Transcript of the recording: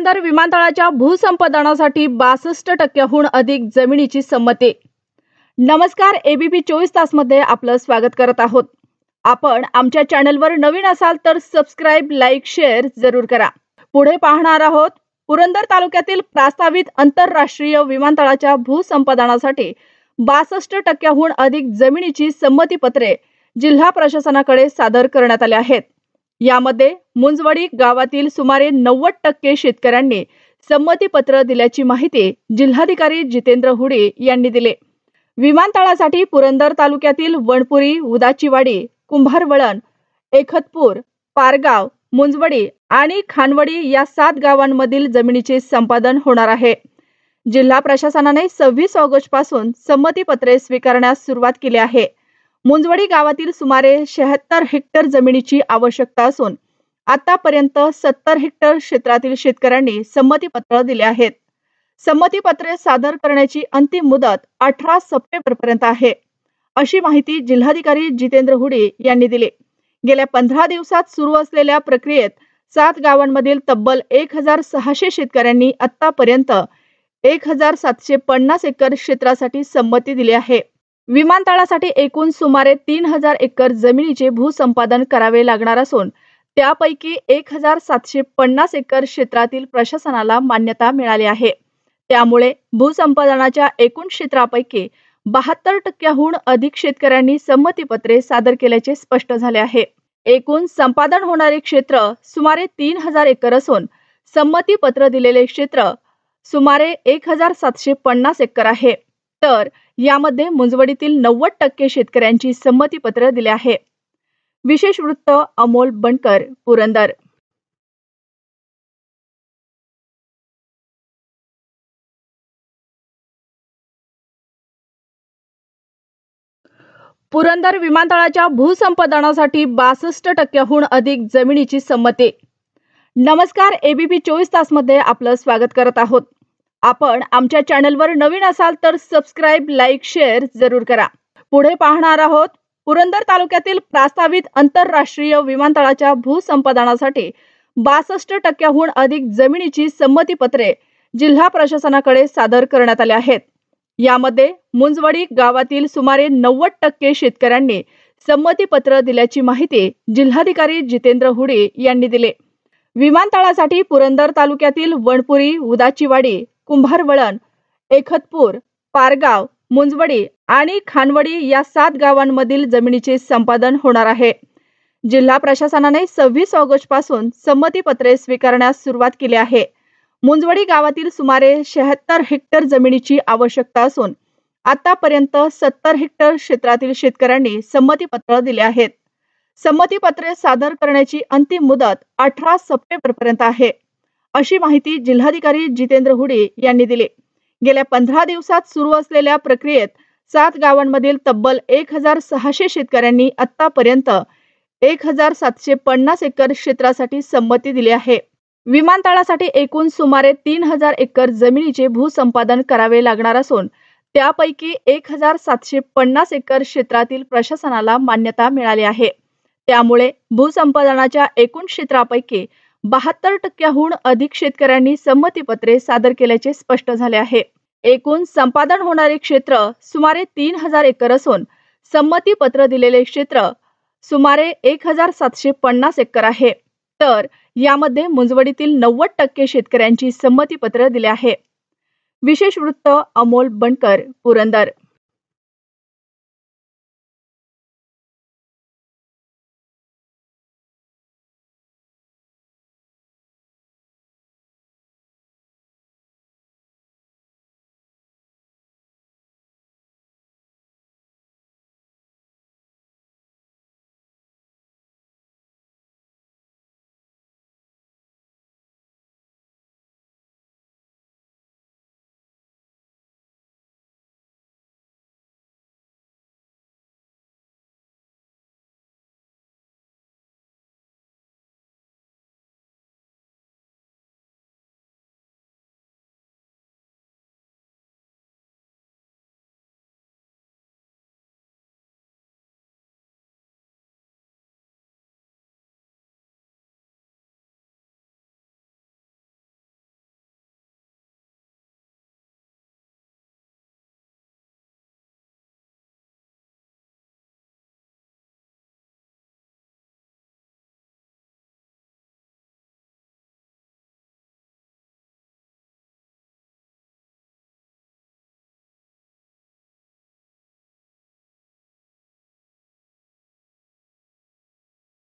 पुरंदर विमानतळाच्या भूसंपादनासाठी 62% अधिक जमिनीची संमती। नमस्कार, एबीपी 24 तास मध्ये आपलं स्वागत करत आहोत। आपण आमच्या चॅनलवर नवीन असाल तर सबस्क्राइब, लाईक, शेअर जरूर करा। पुढे पाहणार आहोत पुरंदर तालुक्यातील प्रस्तावित आंतरराष्ट्रीय विमानतळाच्या भूसंपादनासाठी 62%हून अधिक जमिनीची संमतीपत्रे जिल्हा प्रशासनाकडे सादर करण्यात आले आहेत। यामध्ये मुंजवडी गावातील सुमारे 90% शेतकऱ्यांनी संमतीपत्र दिल्याची माहिती जिल्हाधिकारी जितेंद्र हुडी यांनी दिली। विमानतळासाठी पुरंदर तालुक्यातील वणपुरी, उदाचीवाडी, कुंभारवळण, एकहतपूर, पारगाव, मुंजवडी आणि खानवडी या 7 गावांमधील जमिनीचे संपादन होणार आहे। जिल्हा प्रशासनाने 26 ऑगस्ट पासून संमतीपत्रे स्वीकारण्यास सुरुवात केली आहे। मुंजवडी गावातील सुमारे 76 हेक्टर जमिनीची आवश्यकता असून आतापर्यंत 70 हेक्टर क्षेत्रातील शेतकऱ्यांनी संमतीपत्र दिले आहेत। संमतीपत्रे सादर करण्याची अंतिम मुदत 18 सप्टेंबर पर्यंत आहे, अशी माहिती जिल्हाधिकारी जितेंद्र हुडी यांनी दिली। गेल्या 15 दिवसात सुरू असलेल्या प्रक्रियेत 7 गावांमधील तब्बल 1600 शेतकऱ्यांनी आतापर्यंत 1750 एकर क्षेत्रासाठी संमती दिली आहे। विमानतळासाठी एकूण सुमारे 3000 एकर जमिनीचे भूसंपादन करावे लागणार असून त्यापैकी 1750 एकर क्षेत्रातील प्रशासनाला मान्यता मिळाली आहे। त्यामुळे भूसंपादनाच्या एकूण क्षेत्रापैकी 72%हून अधिक शेतकऱ्यांनी संमतीपत्रे सादर केल्याचे स्पष्ट झाले आहे। एकूण संपादन होणारे क्षेत्र सुमारे 3000 एकर असून संमतीपत्र दिलेले क्षेत्र सुमारे 1750 एकर आहे। तर यामध्ये मुंजवडीतील 90% शेतकऱ्यांची संमतीपत्र दिले आहे। विशेष वृत्त अमोल बनकर, पुरंदर। पुरंदर विमानतळाच्या भूसंपादनासाठी 62%हून अधिक जमिनीची संमती। नमस्कार, एबीपी 24 तास मध्ये आपलं स्वागत करत आहोत। आपण आमच्या चॅनलवर नवीन असाल तर सबस्क्राइब, लाईक, शेअर जरूर करा। पुढे पाहणार आहोत पुरंदर तालुक्यातील प्रस्तावित आंतरराष्ट्रीय विमानतळाच्या भूसंपादनासाठी 62%हून अधिक जमिनीची संमतीपत्रे जिल्हा प्रशासनाकडे सादर करण्यात आले आहेत। यामध्ये मुंजवडी गावातील सुमारे 90% शेतकऱ्यांनी संमतीपत्र दिल्याची माहिती जिल्हाधिकारी जितेंद्र हुडी यांनी दिली। विमानतळासाठी पुरंदर तालुक्यातील वणपुरी, उदाचीवाडी, कुंभारवळण, एकहतपूर, पारगाव, मुंजवडी आणि खानवडी या 7 गावांमधील जमिनीचे संपादन होणार आहे। जिल्हा प्रशासनाने 26 ऑगस्ट पासून संमतीपत्रे स्वीकारण्यास सुरुवात केली आहे। मुंजवडी गावातील सुमारे 76 हेक्टर जमिनीची आवश्यकता असून आतापर्यंत 70 हेक्टर क्षेत्रातील शेतकऱ्यांनी संमतीपत्र दिले आहेत। संमतीपत्रे सादर करण्याची अंतिम मुदत 18 सप्टेंबर पर्यंत आहे, अशी माहिती जिल्हाधिकारी जितेंद्र हुडी यांनी दिली। गेल्या 15 दिवसात सुरू असलेल्या प्रक्रियेत 7 गावांमधील तब्बल 1600 शेतकऱ्यांनी आतापर्यंत 1750 एकर क्षेत्रासाठी संमती दिली आहे। विमानतळासाठी एकूण सुमारे 3000 एकर जमिनीचे भूसंपादन करावे लागणार असून त्यापैकी 1750 एकर क्षेत्रातील प्रशासनाला मान्यता मिळाली आहे। त्यामुळे भूसंपादनाच्या एकूण क्षेत्रापैकी 72%हून अधिक शेतकऱ्यांनी संमतीपत्रे सादर केल्याचे स्पष्ट झाले आहे। एकूण संपादन होणारे क्षेत्र सुमारे 3000 एकर असून संमतीपत्र दिलेले क्षेत्र सुमारे 1750 एकर आहे। तर यामध्ये मुंजवडीतील 90% शेतकऱ्यांची संमतीपत्र दिले आहे। विशेष वृत्त अमोल बनकर, पुरंदर।